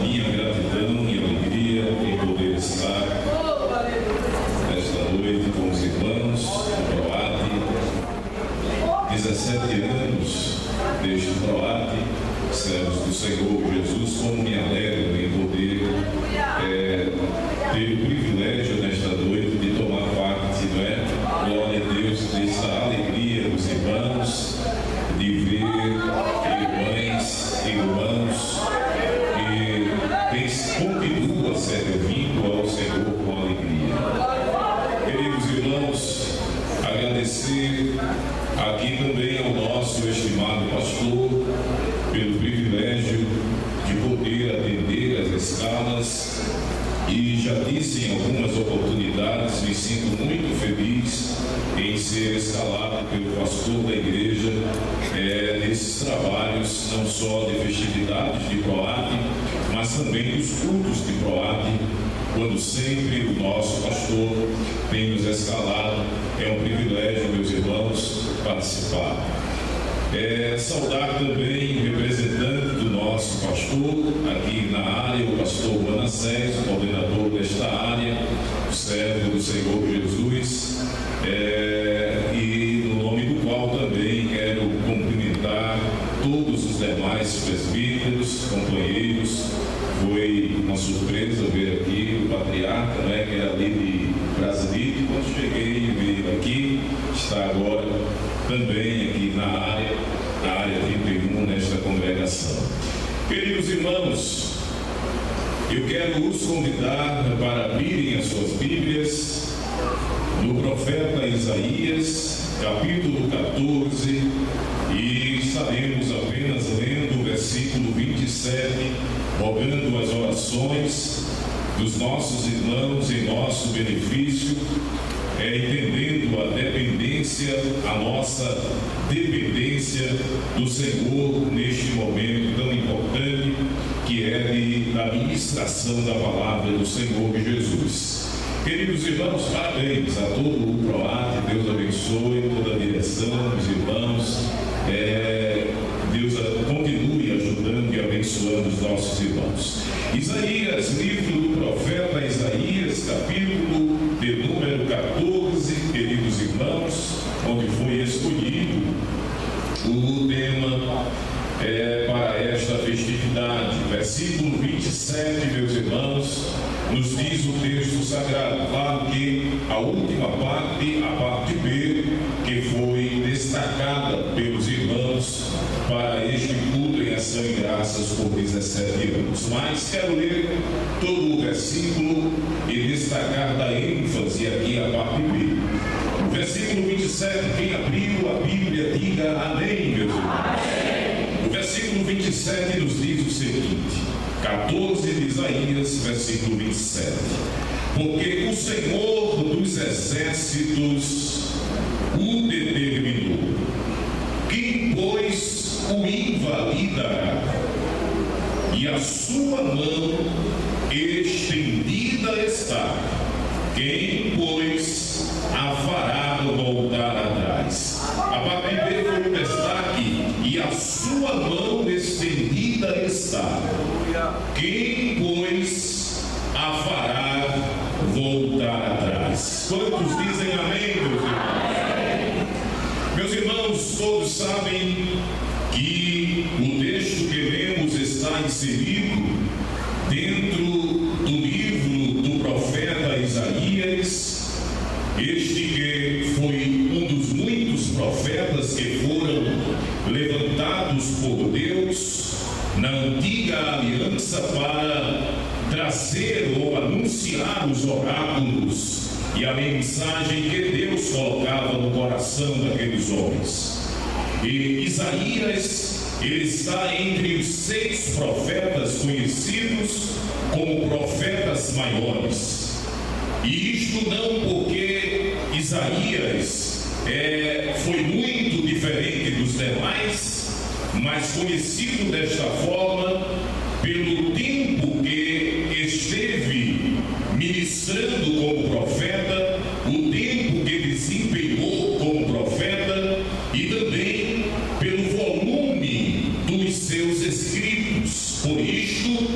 minha gratidão e alegria em poder estar nesta noite com os irmãos do PROAT. 17 anos deste PROAT, servos do Senhor Jesus, como me alegro em poder ter o privilégio nesta noite de tomar parte, não é? Glória a Deus, dessa alegria dos irmãos, de ver irmãs e irmãos que continuam servindo ao Senhor com alegria. Queridos irmãos, agradecer aqui também ao nosso estimado pastor pelo privilégio de poder atender as escalas, e já disse em algumas oportunidades, me sinto muito feliz em ser escalado pelo pastor da igreja nesses trabalhos, não só de festividades de PROAT, mas também dos cultos de PROAT, quando sempre o nosso pastor tem nos escalado. É um privilégio, meus irmãos, participar. Saudar também o representante do nosso pastor aqui na área, o pastor Manassés, o coordenador desta área, o servo do Senhor Jesus, e no nome do qual também quero cumprimentar todos os demais presbíteros, companheiros. Foi uma surpresa ver aqui o patriarca, né, que era ali de Brasília. Quando cheguei e veio aqui, está agora também aqui na área 31, nesta congregação. Queridos irmãos, eu quero os convidar para abrirem as suas Bíblias no profeta Isaías, capítulo 14, e estaremos apenas lendo o versículo 27, rogando as orações dos nossos irmãos em nosso benefício, entendendo a dependência, a nossa dependência do Senhor neste momento tão importante que é da ministração da palavra do Senhor Jesus. Queridos irmãos, parabéns a todo o PROAT, Deus abençoe toda a direção, os irmãos, Deus continue ajudando e abençoando os nossos irmãos. Isaías, livro do profeta Isaías, capítulo de número 14, queridos irmãos, onde foi escolhido o tema para esta festividade. Versículo 27, meus irmãos, nos diz o texto sagrado. Claro que a última parte, a parte B, que foi destacada pelos irmãos para este culto em ação e graças por 17 anos. Mas quero ler todo o versículo e destacar da ênfase aqui a parte B. Versículo 27, quem abriu a Bíblia, diga amém, meus irmãos. O versículo 27 nos diz o seguinte, 14 de Isaías, versículo 27. Porque o Senhor dos exércitos o determinou. Quem, pois, o invalidará? E a sua mão estendida está. Quem, pois, a fará voltar atrás? A parte B foi o destaque. E a sua mão estendida está. Quem, pois, a fará voltar atrás? Quantos dizem amém, meus irmãos? Meus irmãos, todos sabem que o texto que lemos está inserido dentro do livro do profeta Isaías, este que foi um dos muitos profetas que foram levantados por Deus na antiga aliança para trazer ou anunciar os oráculos e a mensagem que Deus colocava no coração daqueles homens. E Isaías, ele está entre os 6 profetas conhecidos como profetas maiores. E isto não porque Isaías foi muito diferente dos demais, mas conhecido desta forma pelo tempo que esteve ministrando como profeta, o tempo que desempenhou como profeta e também pelo volume dos seus escritos. Por isto,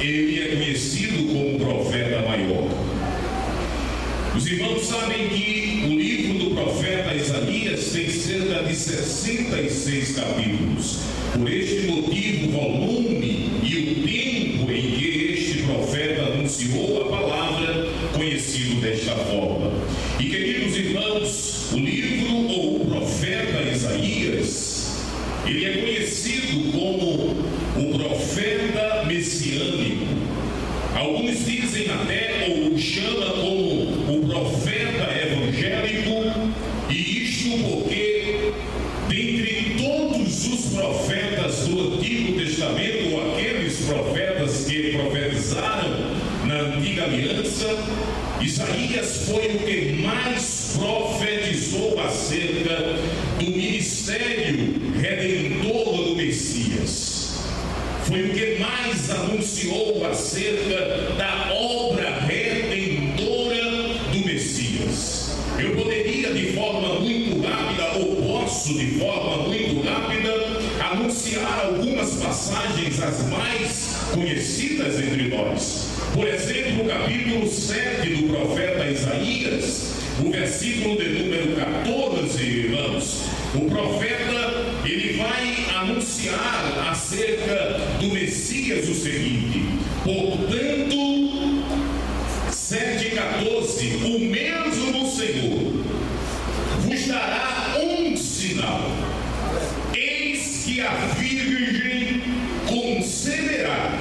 ele é conhecido como profeta maior. Os irmãos sabem que o livro do profeta Isaías tem cerca de 66 capítulos. Por este motivo, o volume e o tempo em que este profeta anunciou a palavra, conhecido desta forma. E, queridos irmãos, o livro ou o profeta Isaías, ele é conhecido como o profeta messiânico. Alguns dizem até, ou o chama como o profeta evangélico, e isto porque, dentre todos os profetas do Antigo Testamento, ou aqueles profetas que profetizaram na Antiga Aliança, Isaías foi o que mais profetizou acerca do ministério redentor do Messias. Foi o que mais anunciou acerca da obra redentora do Messias. Eu poderia de forma muito rápida, ou posso de forma muito rápida, anunciar algumas passagens as mais conhecidas entre nós. Por exemplo, o capítulo 7 do profeta Isaías, o versículo de número 14, irmãos. O profeta, ele vai anunciar acerca do Messias o seguinte: portanto, 7,14, o mesmo Senhor vos dará um sinal. Eis que a Virgem conceberá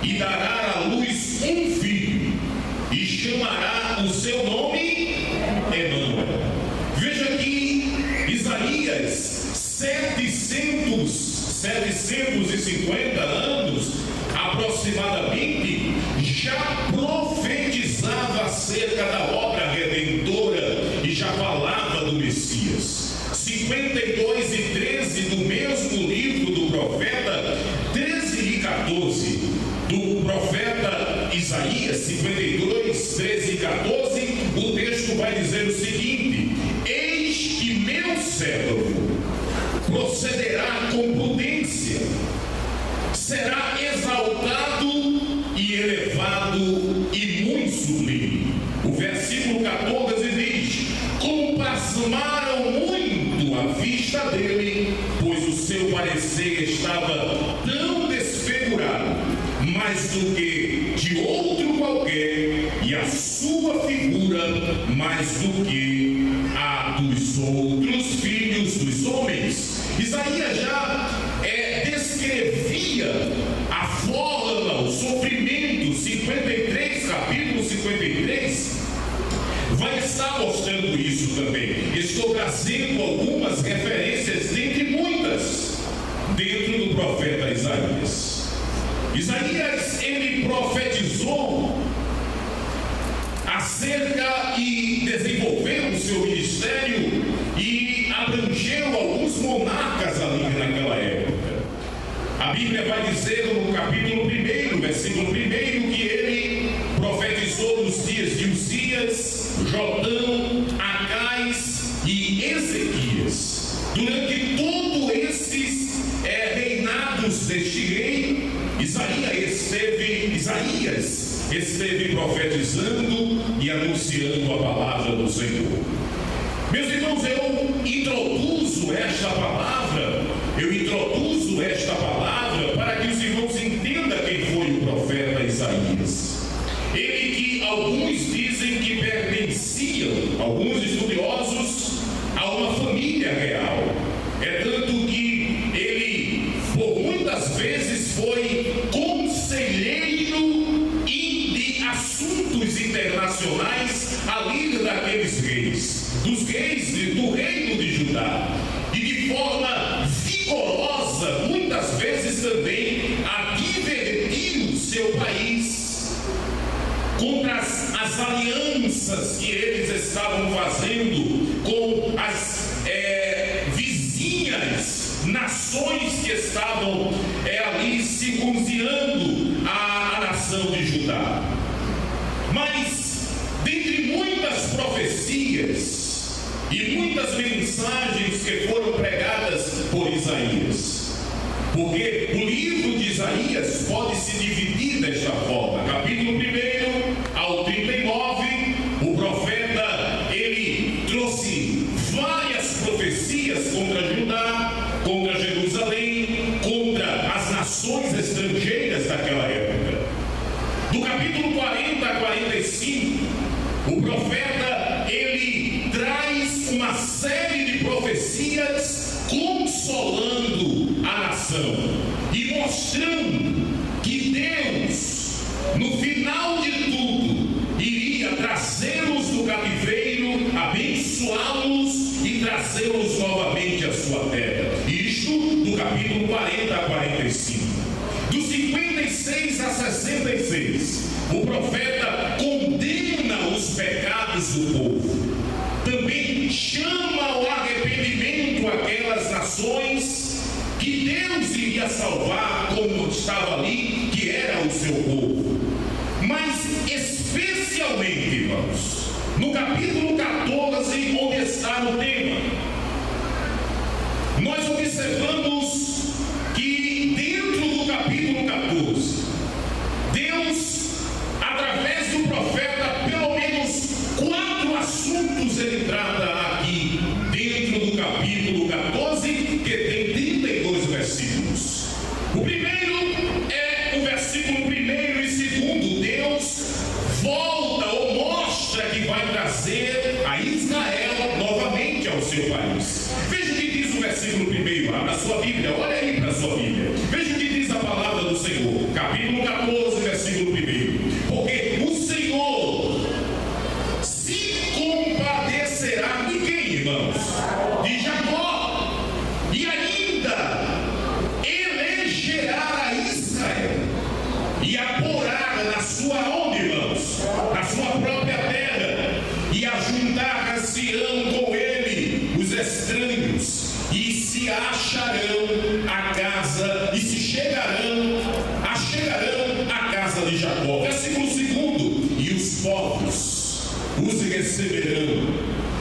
e dará à luz um filho, e chamará o seu nome Emanuel. Veja que Isaías, 750 anos aproximadamente, já profetizava acerca da obra redentora e já falava do Messias. 52 e 13 do mesmo livro do profeta, 13 e 14 do profeta Isaías, 52, 13 e 14, o texto vai dizer o seguinte: eis que meu servo procederá com prudência, será exaltado e elevado e muito sublime. O versículo 14 diz: compasmaram muito à vista dele, pois o seu parecer estava tão desfigurado, mais do que de outro qualquer, e a sua figura mais do que a dos outros filhos dos homens. Isaías já descrevia a forma, o sofrimento. 53, capítulo 53, vai estar mostrando isso também. Estou trazendo algumas referências, dentre muitas, dentro do profeta Isaías. Isaías, ele profetizou acerca e desenvolveu o seu ministério e abrangeu alguns monarcas ali naquela época. A Bíblia vai dizer no capítulo 1, versículo 1, que ele profetizou nos dias de Uzias, Jotão, Acais e Ezequias. Durante todos esses reinados deste rei, Isaías esteve profetizando e anunciando a palavra do Senhor. Meus irmãos, eu introduzo esta palavra para que os irmãos entendam quem foi o profeta Isaías. Ele que alguns dizem que pertencia, alguns estudiosos, a uma família real. É tanto que ele, por muitas vezes, foi conselheiro de assuntos internacionais ali daqueles reis, dos reis do reino de Judá, e de forma vigorosa, muitas vezes também, advertiu seu país contra as alianças que eles estavam fazendo com as vizinhas nações que estavam ali circuncidando a nação de Judá. Mas, dentre muitas profecias e muitas mensagens que foram pregadas por Isaías, porque o livro de Isaías pode se dividir desta forma. Capítulo 1 ao 39, o profeta, ele trouxe várias profecias contra Judá, contra Jerusalém, contra as nações estrangeiras daquela época. Do capítulo 40 a 45, o profeta, ele traz uma série de profecias consolando a nação e mostrando que Deus, no final de tudo, iria trazê-los do cativeiro, abençoá-los e trazê-los novamente à sua terra. Isto do capítulo 40 a 45. Do 56 a 66, o profeta condena os pecados do povo. Também chama ao arrependimento aquelas nações que Deus iria salvar, como estava ali, que era o seu povo. Mas especialmente, irmãos, no capítulo 14, onde está o tema, nós observamos que dentro do capítulo 14, Deus, através do profeta, pelo menos 4 assuntos ele trata aqui dentro do capítulo 14, que tem 32 versículos. O primeiro é o versículo 1º e 2º. Deus volta ou mostra que vai trazer a Israel novamente ao seu país. Veja o que diz o versículo 1º, na sua Bíblia, olha aí para a sua Bíblia. Veja o que diz a palavra do Senhor, capítulo 14, versículo 1º. Porque o Senhor se compadecerá de quem, irmãos? De Jacó, e ainda elegerá a Israel e a porá na sua onde, irmãos? Na sua própria terra, e ajuntar-se-ão com ele os estranhos, e se acharão a casa, e se chegarão à casa de Jacó. Versículo 2: e os povos os receberão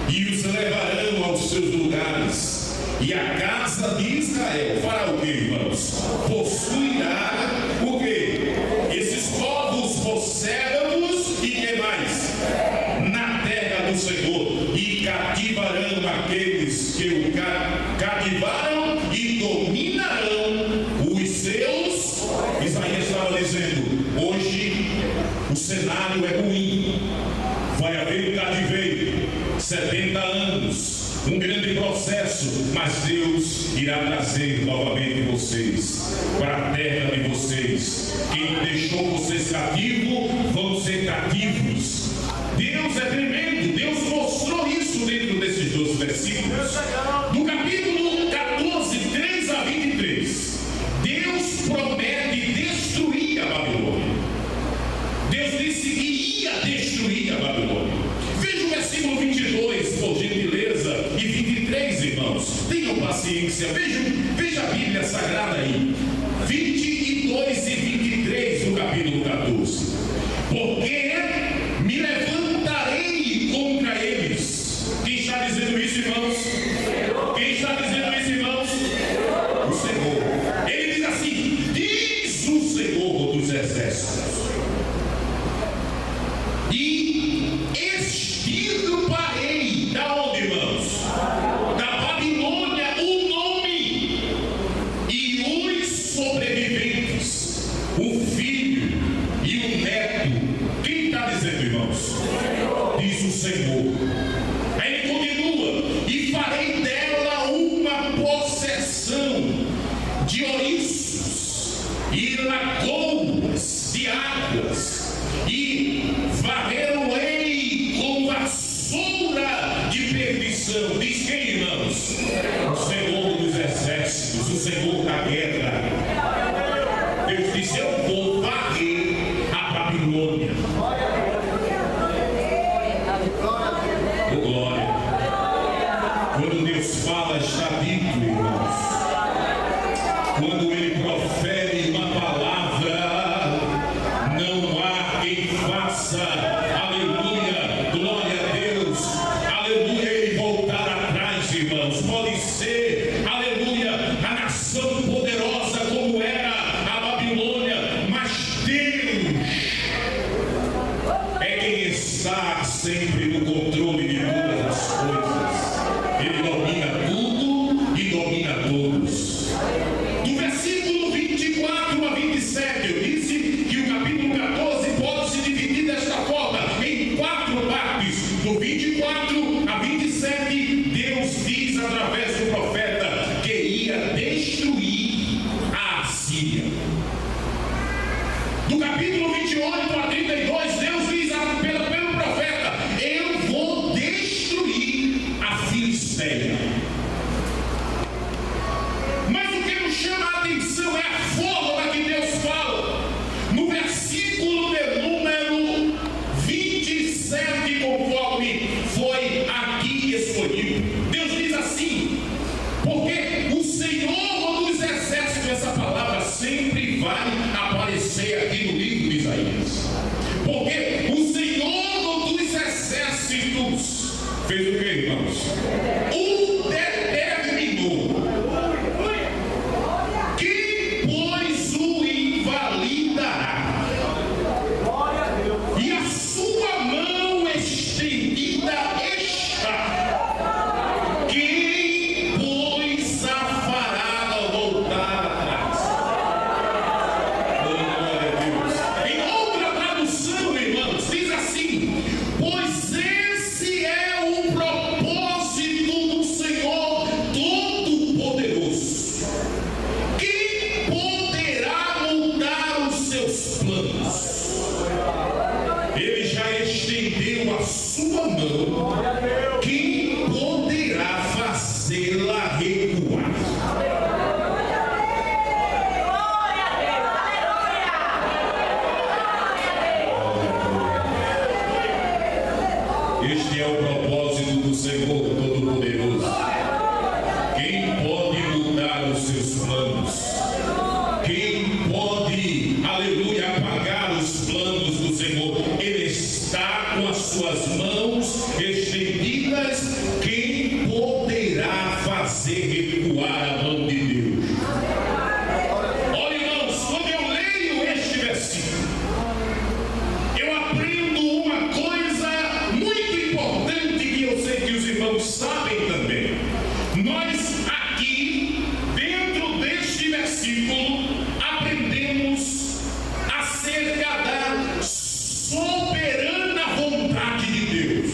e os levarão aos seus lugares, e a casa de Israel fará o que, irmãos? Possuirá o que? Esses povos possuirão-os, e que mais? Na terra do Senhor, e cativarão aqueles que o cativaram, e dominarão os seus. Isaías estava dizendo: hoje o cenário é ruim, vai haver um cativeiro, 70 anos, um grande processo, mas Deus irá trazer novamente vocês para a terra de vocês. Quem deixou vocês cativos vão ser cativos. Deus é tremendo. Deus mostrou isso dentro desses 12 versículos. No capítulo 14, 3 a 23, Deus promete destruir a Babilônia. Deus disse que ia destruir a Babilônia. Veja o versículo 22, por gentileza, e 23, irmãos. Tenham paciência. Veja a Bíblia Sagrada aí. 22 e 23 do capítulo 14. Porque me levantarei contra eles. Quem está dizendo isso, irmãos? Quem está dizendo isso, irmãos? O Senhor. Ele diz assim: diz o Senhor dos exércitos, e extirparei da onde, irmãos? Da Babilônia o nome e os sobreviventes, o filho e o neto. Quem está dizendo, irmãos? Diz o Senhor. Aí ele continua: e farei dela uma possessão de ouriços e lagoas de águas, e varrê-lo-ei com vassoura de perdição. Diz quem, irmãos? O Senhor dos exércitos, o Senhor da guerra. Deus disse: eu vou varrer a Babilônia. Oh, glória. Quando Deus fala, está dito, irmãos. Quando Ele profere uma palavra, não há quem faça, aleluia, glória a Deus, aleluia, ele voltar atrás, irmãos. Pode ser, aleluia, a nação poderosa como era a Babilônia, mas Deus está sempre no controle de todas as coisas. Ele domina tudo e domina todos. Do versículo 24 a 27, eu disse que o capítulo 14 pode se dividir desta forma, em 4 partes. Do 24 a 27, Deus diz através do profeta que ia destruir a Assíria. Do capítulo 28 a 32, Deus diz pelo profeta: eu vou destruir a Filisteia. Mas o que nos chama a atenção é a forma que Deus fala. No versículo de número 27, conforme foi aqui escolhido, Deus diz assim: porque o Senhor dos Exércitos, essa palavra sempre vai aparecer aqui no livro de Isaías, porque o Senhor dos Exércitos fez o que, irmãos? O determinou. Quem, pois, o invalidará? E a sua mão estendida está. Quem, pois, a fará voltar atrás? Glória a Deus. Em outra tradução, irmãos, diz assim: pois esse é o propósito do Senhor Todo-Poderoso. Quem poderá mudar os seus planos? Ele já estendeu a sua mão. Quem poderá fazê-la recuar? Este é o propósito do Senhor Todo-Poderoso. Quem pode mudar os seus planos? Quem pode, aleluia, apagar os planos do Senhor? Ele está com as suas mãos estendidas. Quem poderá fazer recuar a mão de Deus? Olha, irmãos, quando eu leio este versículo, eu aprendo uma coisa muito importante que eu sei que os irmãos sabem também. Nós aqui, dentro deste versículo, aprendemos acerca da soberana vontade de Deus.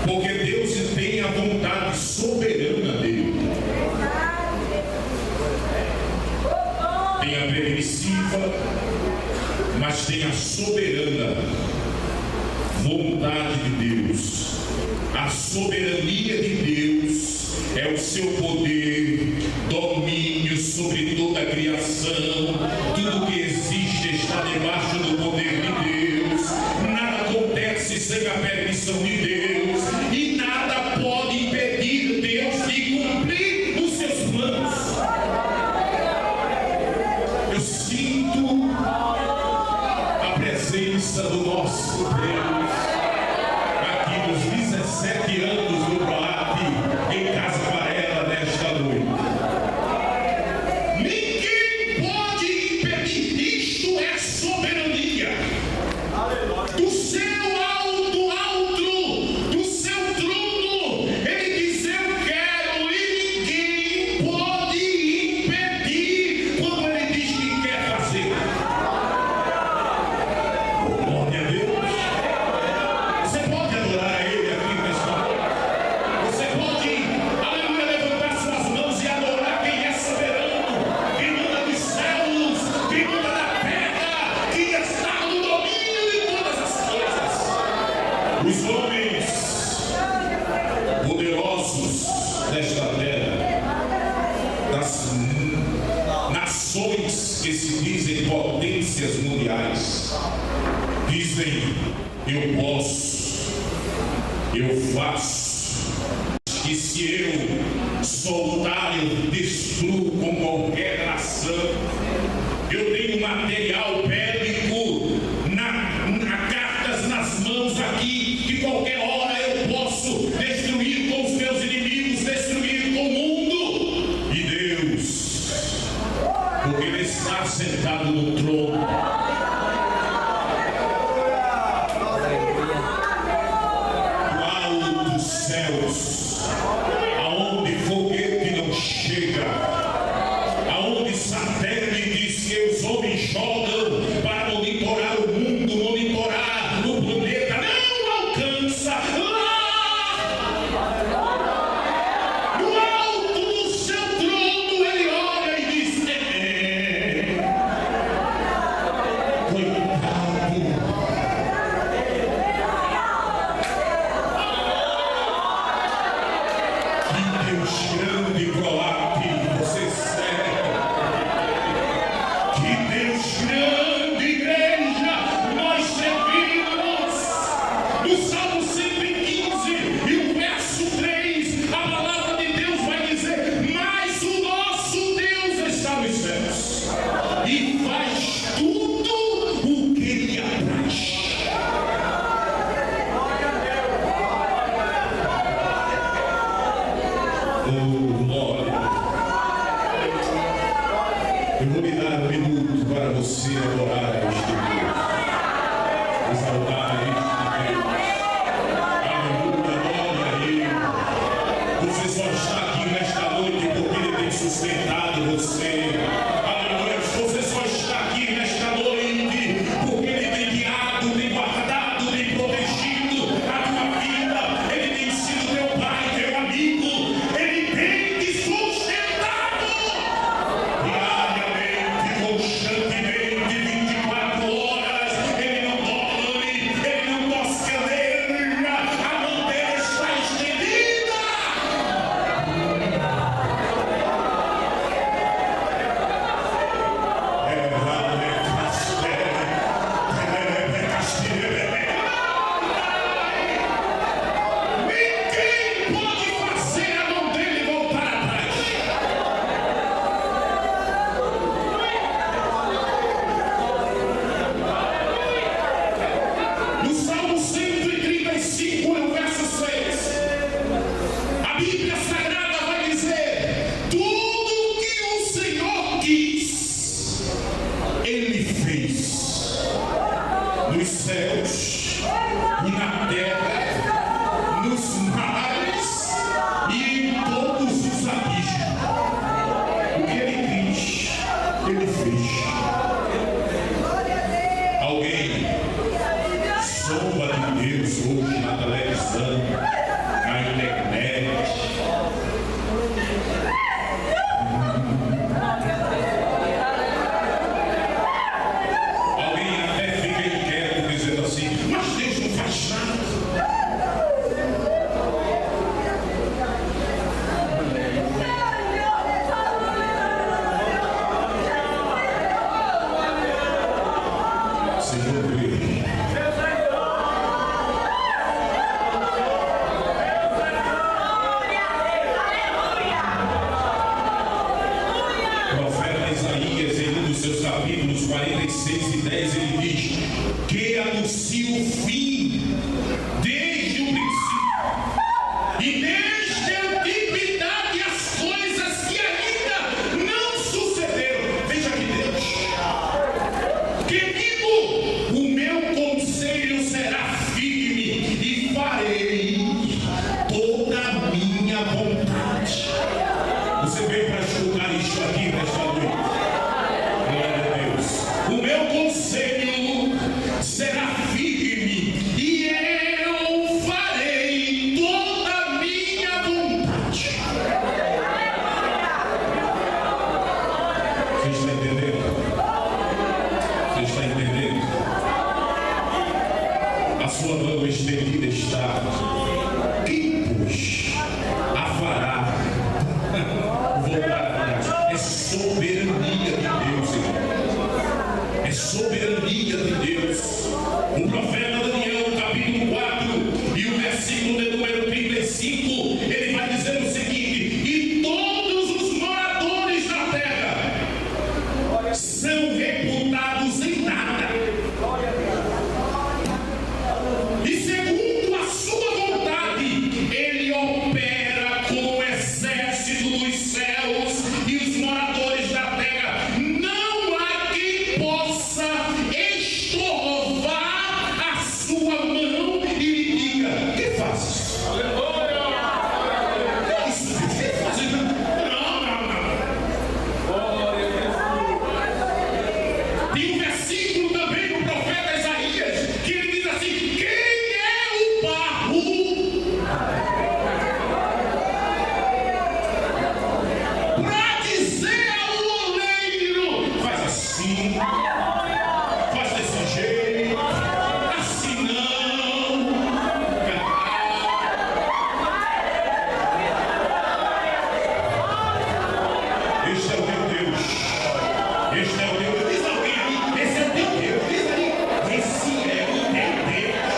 Porque Deus tem a vontade soberana dele. Tem a permissiva, mas tem a soberana vontade de Deus. A soberania de Deus é o seu poder, domínio sobre toda a criação. Tudo que existe está debaixo do poder de Deus. Nada acontece sem a permissão de Deus, e nada pode impedir Deus de cumprir os seus planos. Eu sinto a presença do nosso Deus aqui nos 17 anos do PROAP em Casa Varela nesta noite. Ninguém pode impedir. Isto é soberania do seu alto, do seu trono. Ele diz: eu quero, e ninguém pode impedir quando ele diz que quer fazer. Glória a Deus. Você pode adorar a Ele aqui nesta hora. Você pode, aleluia, levantar suas mãos e adorar quem é soberano, quem manda dos céus, quem manda da terra, quem está no domínio de todas as coisas. Os homens poderosos desta terra, das nações que se dizem potências mundiais, dizem: eu posso, eu faço, que se eu soltar, eu destruo com qualquer nação. Eu tenho material bélico cartas nas mãos aqui, que qualquer hora eu posso destruir com os meus inimigos, destruir com o mundo. E Deus, porque Ele está sentado no trono. Do alto dos céus, aonde foguete não chega, aonde satélites que os homens jogam para monitorar o mundo, monitorar o planeta, não alcança. Eu vou me dar um minuto para você adorar a este Deus, exaltar a este Deus. Aleluia, glória a Ele. Você só está aqui nesta noite porque Ele tem sustentado você. Aleluia, você só está aqui nesta noite porque Ele tem guiado, tem guardado, tem protegido a tua vida. Ele tem sido teu pai, teu amigo. Ele tem te sustentado constantemente, 24 horas. Ele não dorme, Ele não tosqueneja, a mão dele está estendida. Ninguém pode fazer a mão dele voltar atrás. No Salmo 135, no verso 6, a Bíblia Sagrada vai dizer: tudo que o Senhor quis, Ele fez, nos céus, na terra, nos mares e em todos os abismos. O que Ele quis, Ele fez. Alguém zomba de Deus hoje na televisão, na internet. Alguém até fica inquieto dizendo assim: mas Deus não faz nada. Senhor Deus, profeta Isaías, em um dos seus capítulos 46 e 10, ele diz que anuncia o fim desde o princípio e desde a antiguidade as coisas que ainda não sucederam. Veja que Deus, querido, o meu conselho será firme e farei toda a minha vontade. Você veio para escutar isso aqui nesta noite. Glória a Deus. O meu conselho será firme e eu farei toda a minha vontade. Você está entendendo? Você está entendendo? A sua mão estendida está. Quem, pois, a fará voltar atrás? É soberania de Deus, irmão. É soberania de Deus. O profeta Daniel, capítulo 4, e o versículo de número 35, ele vai dizer o seguinte: e todos os moradores da terra Este é o teu Deus. Diz alguém aí, esse é o teu Deus. Diz aí, esse é o teu Deus.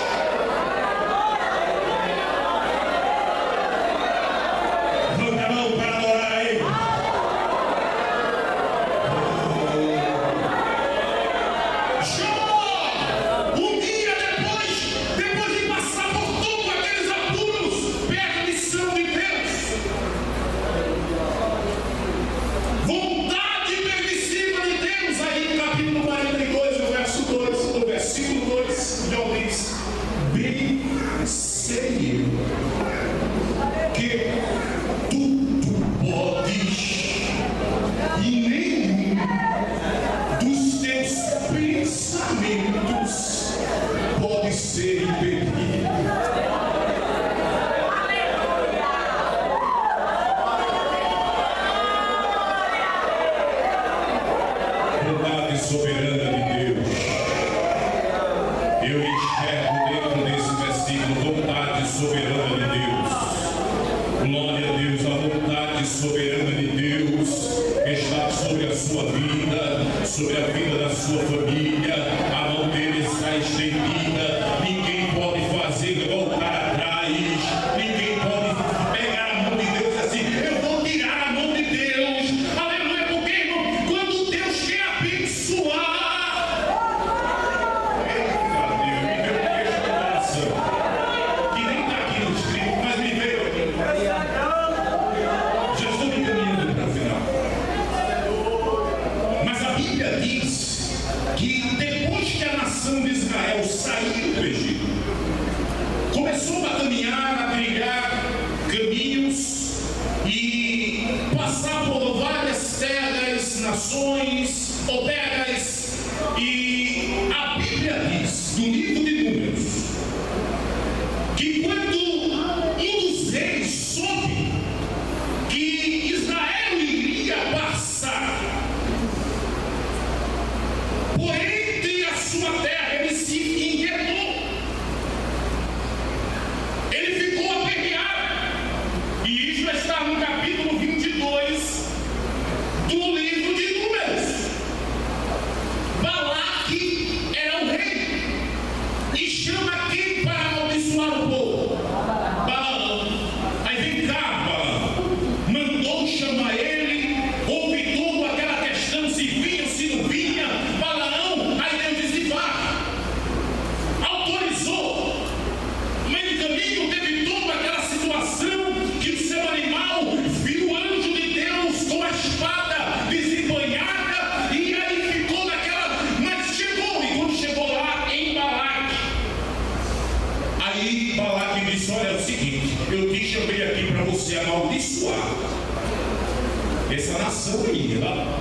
Levanta a mão para adorar a Ele. Jó, um dia depois de passar por todos aqueles apuros, pega a lição de Deus. Vontade permissiva de Deus. Aí no capítulo 42, no verso 2, no versículo 2, Jó diz: bem sei eu que tudo podes e nenhum dos teus pensamentos pode ser impedido. Vontade soberana de Deus. Eu enxergo dentro desse versículo vontade soberana de Deus. Glória a Deus, a vontade soberana de Deus está sobre a sua vida, sobre a vida da sua família. A mão dele está estendida. Ninguém pode fazer voltar atrás. Ninguém pode pegar a mão de Deus e dizer assim: eu vou tirar a mão de Deus. Aleluia, porque irmão, quando Deus quer abençoar, eita Deus, me deu um queixo de coração, que nem está aqui no escrito, mas me veio aqui. Já estou me caminhando para o final. Mas a Bíblia diz que depois que a nação de Israel saiu do Egito, começou a caminhar, a trilhar caminhos e passar por várias terras, nações ou terras. E a Bíblia diz, no livro de Números, que quando um dos reis soube que Israel iria passar por entre a sua terra, ele se inquietou. Ele ficou aperreado. E isso está no capítulo 22 do livro de Números. Balaque era o rei e chama quem para amaldiçoar o povo? Balaão. Aí vem cá, Balaão. Mandou chamar ele, houve toda aquela questão, se vinha ou se não vinha. Balaão, aí Deus disse: vá. Autorizou. No meio do caminho teve toda aquela situação que o seu animal viu o anjo de Deus com a espada desembanhada, e aí ficou naquela. Mas chegou, e quando chegou lá em Balaque, aí Balaque disse: olha, é o seguinte, eu te chamei aqui para você amaldiçoar essa nação aí, ela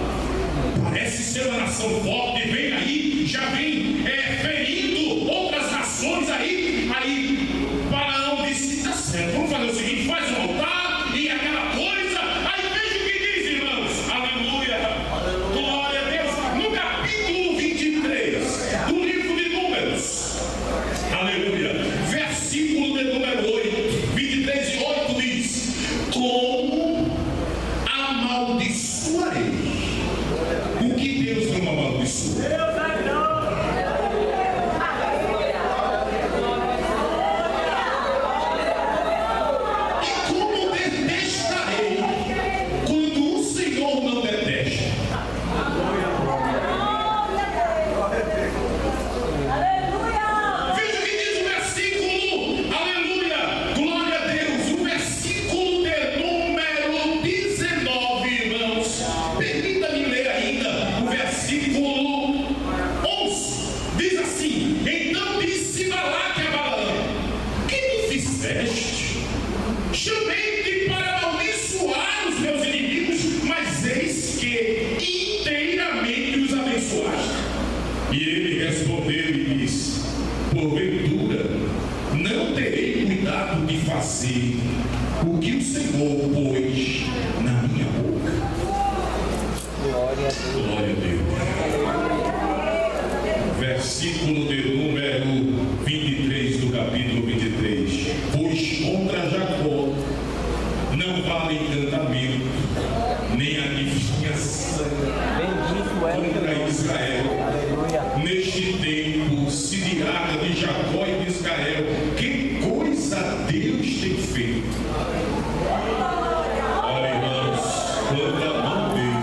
parece ser uma nação forte, vem aí, já vem ferindo outras nações aí. Aí Balaão disse: tá certo, vamos fazer o seguinte, faz um altar e aquela coisa. Aí veja o que diz, irmãos. Aleluia, glória a Deus. No capítulo 23 do livro de Números, aleluia, versículo de número 8, 23 e 8 diz: como amaldiçoarei o que Deus não amaldiçoou. E como detestarei quando o Senhor não detesta. Veja o que diz o versículo, aleluia, glória a Deus, o versículo de número 19, irmãos. Permita-me ler ainda o versículo 11. Diz assim: então disse Balaque a Balaão: que me fizeste? Chamei-te para amaldiçoar os meus inimigos, mas eis que inteiramente os abençoaste. E ele respondeu e disse: porventura não terei cuidado de fazer o que o Senhor pôs na minha boca. Glória a Deus. Glória a Deus. Versículo de número 23 do capítulo 23. Pois contra Jacó não vale encantamento, nem adivinhação. Bendito é o Israel. Neste tempo se dirá de Jacó e de Israel: que coisa Deus tem feito. Olha, irmãos, quando a mão dele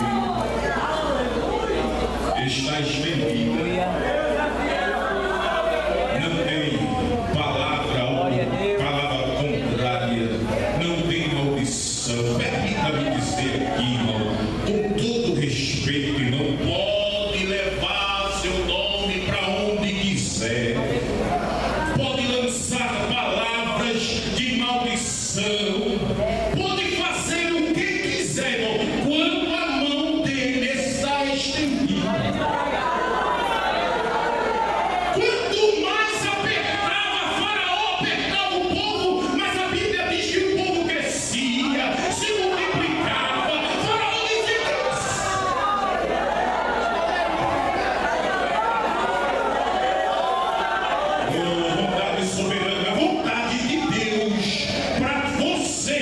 está estendida, não tem palavra contrária, não tem maldição. Permita-me dizer aqui, irmão, com todo respeito, irmão, pode levar seu nome para onde quiser, pode lançar palavras de maldição, pode fazer o que quiser, irmão, quando a mão dele está estendida. Quanto mais apertava Faraó, apertava o povo, mas a Bíblia diz que o povo crescia, se multiplicava. Faraó dizia vontade soberana, vontade de Deus para você,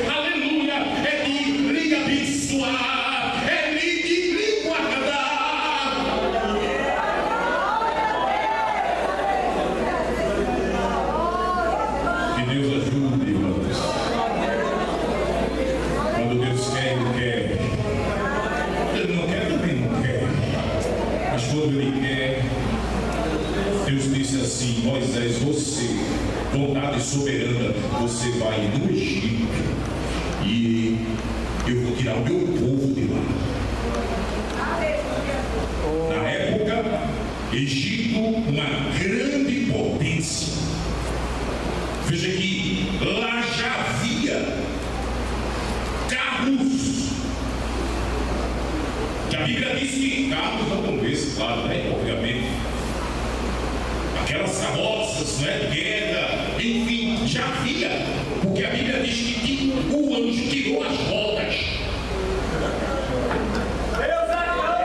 aleluia, é de lhe abençoar, é de lhe guardar. Que Deus ajude, irmãos. Quando Deus quer, Ele quer. Ele não quer, também não quer. Mas quando Ele quer, Deus disse assim: Moisés, você, vontade soberana, você vai no Egito e eu vou tirar o meu povo de lá. Na época, Egito, uma grande potência. Veja que lá já havia carros. Que a Bíblia diz que carros não esse, claro, né? Obviamente. Aquelas carroças, não é? Guerra, enfim, já havia. Porque a Bíblia diz que o anjo tirou as rodas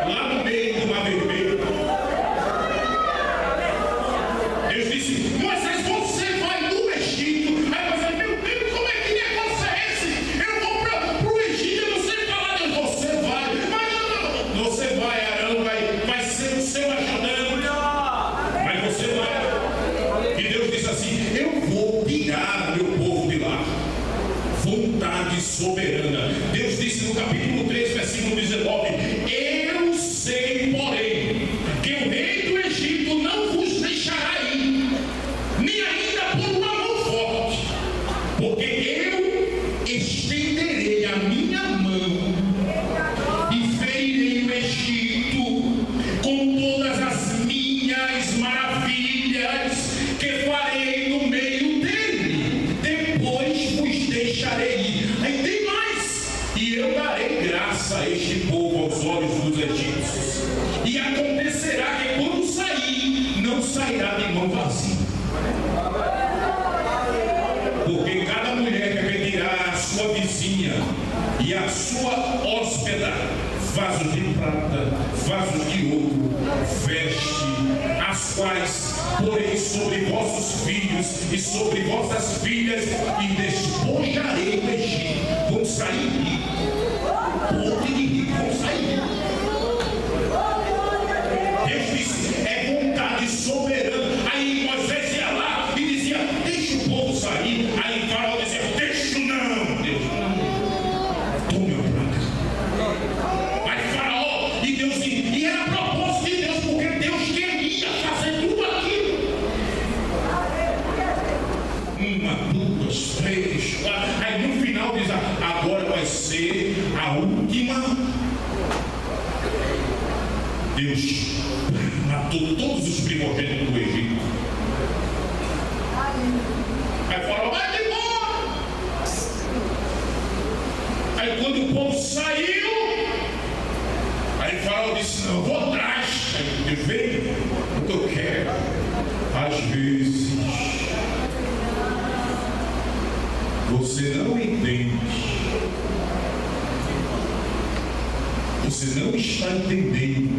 lá no meio do Mar Vermelho. Deus disse: Moisés, você vai no Egito. Aí Moisés: meu Deus, como é que negócio é esse? Eu vou para o Egito, eu não sei falar. Deus: você vai, mas não, você vai, Arão, vai ser o seu ajudante, mas você vai. E Deus disse assim: eu vou tirar o meu povo de lá. Vontade soberana. Deus disse no capítulo 3, versículo 19: eu sei, porém, que o rei do Egito não vos deixará ir, nem ainda por uma mão forte, porque eu estenderei a minha mão e ferirei o Egito com todas as minhas maravilhas que farei no meio dele. Depois vos deixarei ir. Aí tem mais: e eu darei graça a este povo aos olhos dos egípcios. E acontecerá que quando sair, não sairá de mão vazia. Porque cada mulher que pedirá à sua vizinha e à sua hóspeda vasos de prata, vasos de ouro, veste, as quais porei sobre vossos filhos e sobre vossas filhas, e despojarei o Egito. Vão sair ponte de rico, vão sair. Deus disse: é vontade soberana. Aí Moisés ia lá e dizia: deixa o povo sair. Aí Faraó dizia: deixa não. Deus: tome a placa. Aí Faraó, e Deus, e era propósito de Deus, porque Deus queria fazer tudo aquilo. Uma, duas, três, quatro. Aí no final diz: agora vai ser a última. Deus matou todos os primogênitos do Egito. Aí Faraó: vai embora. Aí quando o povo saiu, aí Faraó disse: não, eu vou atrás. Aí Deus veio: o que eu quero. Às vezes você não entende, você não está entendendo,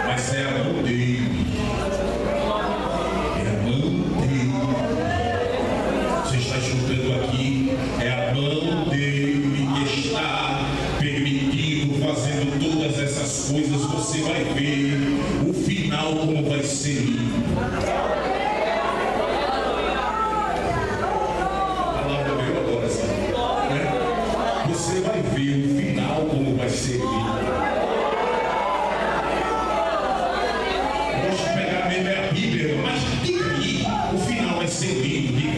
mas é a mão dele, é a mão dele. Você está escutando aqui, é a mão dele que está permitindo, fazendo todas essas coisas, você vai ver o final como vai ser lindo. A palavra veio agora, sabe? Né? Você vai ver o final como vai ser lindo. Eu gosto de pegar mesmo a Bíblia, mas diga aí, o final vai ser lindo, diga.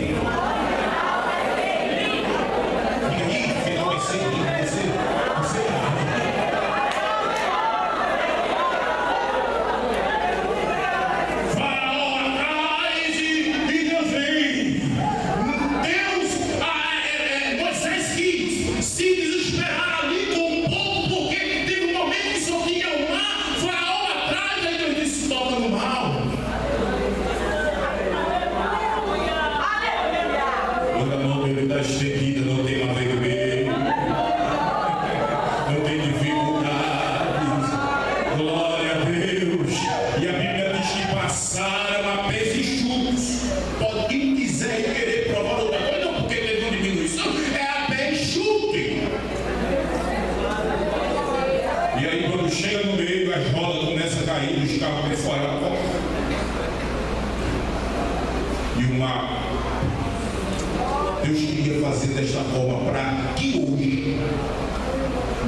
Deus queria fazer desta forma para que hoje,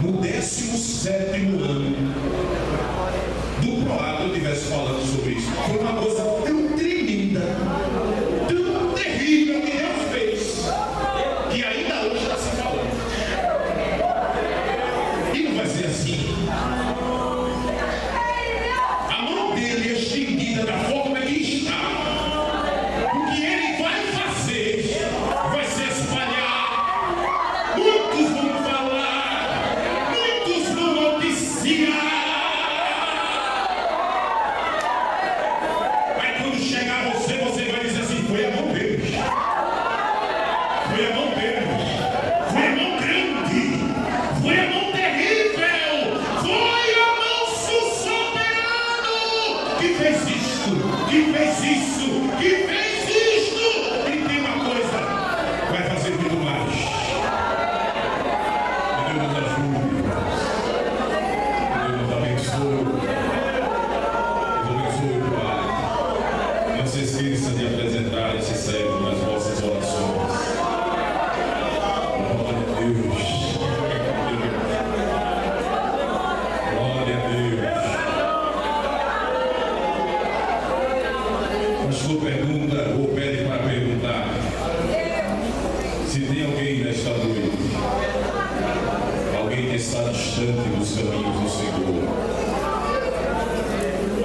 no 17º ano do PROAC, eu estivesse falando sobre isso. Foi uma coisa tão tremenda, tão terrível que Deus fez, que ainda hoje está se falando. E não vai ser assim. A mão dele é estendida da forma que está. O que ele vai fazer vai se espalhar. Muitos vão falar, muitos vão noticiar. Aí quando chegar você, você vai dizer assim: foi a mão dele. Foi a mão dele. Foi a mão grande. Foi a mão terrível. Foi a mão soberano que fez isto, que fez isso, que fez isto. E tem uma coisa, vai fazer muito mais. Que Deus nos ajude. Que Deus nos abençoe. Deus abençoe, Pai. Não se esqueça de apresentar esse servo nas vossas orações. Glória a Deus. Glória a Deus. Pastor pergunta, ou pede para perguntar, se tem alguém nesta noite, alguém que está distante dos caminhos do Senhor,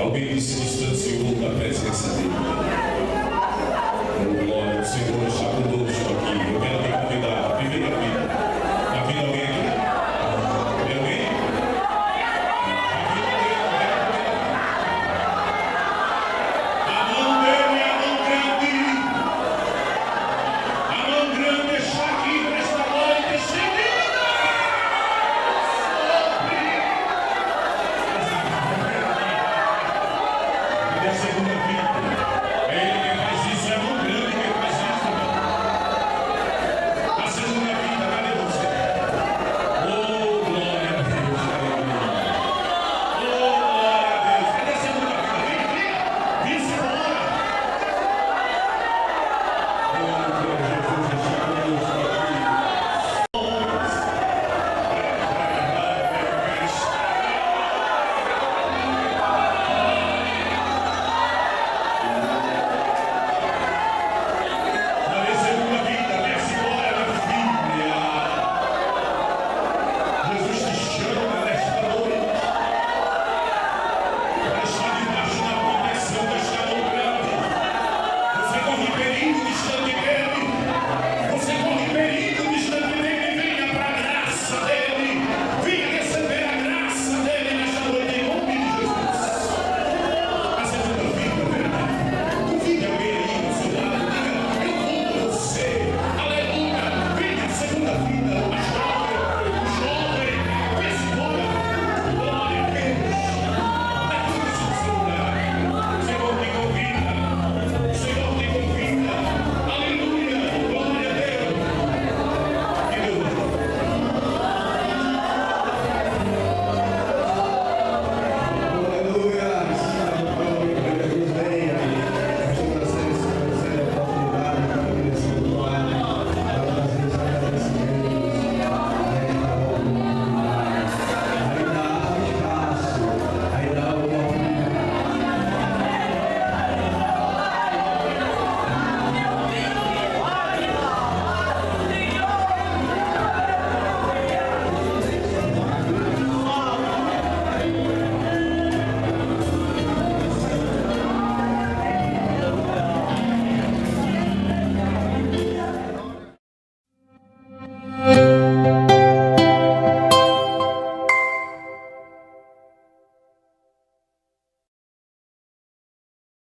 alguém que se distanciou da presença dele. Oh, glória, o Senhor está conosco aqui. Eu quero